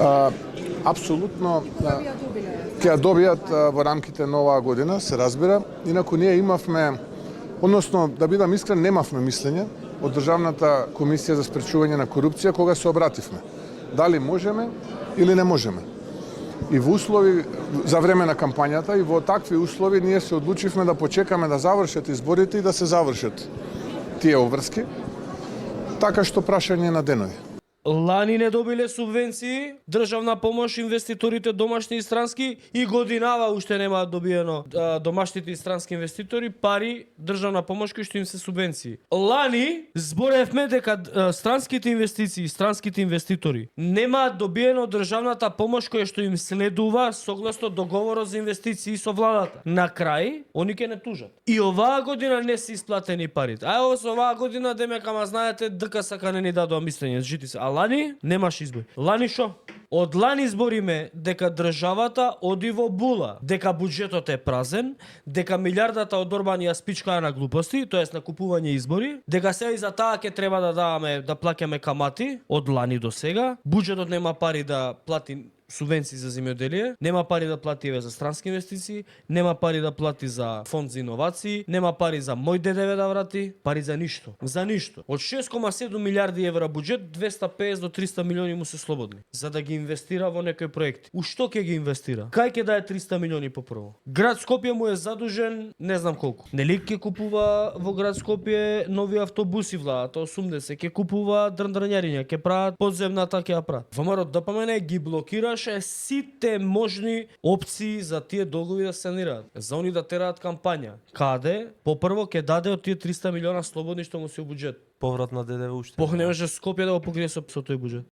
Апсолутно ќе ја добијат во рамките на оваа година, се разбира. Инаку ние имавме, односно да бидам искрен, немавме мислење од Државната комисија за спречување на корупција кога се обративме. Дали можеме или не можеме. И во услови за време на кампањата и во такви услови ние се одлучивме да почекаме да завршат изборите и да се завршат тие обврски. Така што прашање на денови. Лани не добиле субвенции, државна помош инвеститорите домашни и странски и годинава уште немаат добиено домашните и странски инвеститори пари државна помош кои што им се субвенции. Лани зборевме дека странските инвестиции, странските инвеститори немаат добиено државната помош која што им следува согласно договорот за инвестиции со владата. На крај они ќе не тужат. И оваа година не се исплатени парите. А оваа година демека ма знаете ДКС не ни дадоа мислење, жити се. А лани немаш избор. Лани шо? Од лани збориме дека државата оди во була, дека буџетот е празен, дека милиардата од Орбан ја спичкаа на глупости, тоест на купување избори, дека сега и за таа ќе треба да даваме, да плаќаме камати од лани до сега, буџетот нема пари да плати субвенции за земјоделие, нема пари да плати за странски инвестиции, нема пари да плати за фонд за иновации, нема пари за мој ДДВ да врати, пари за ништо. За ништо. Од 6,7 милиарди евра буџет, 250 до 300 милиони му се слободни, за да ги инвестира во некои проекти. У што ќе ги инвестира? Кај ќе дае 300 милиони попрво? Град Скопје му е задужен не знам колку. Нели ќе купува во град Скопје нови автобуси владата 80, ќе купува дрндрњариња, ќе прават подземната, ќе ја прават. ВМРО ДПМН ги блокираше сите можни опции за тие долгови да санираат. За они да тераат кампања. Каде? Попрво ќе даде од тие 300 милиона слободни што му се у буџет. Поврат на ДДВ уште. Не може Скопје да го покрие со тој буџет.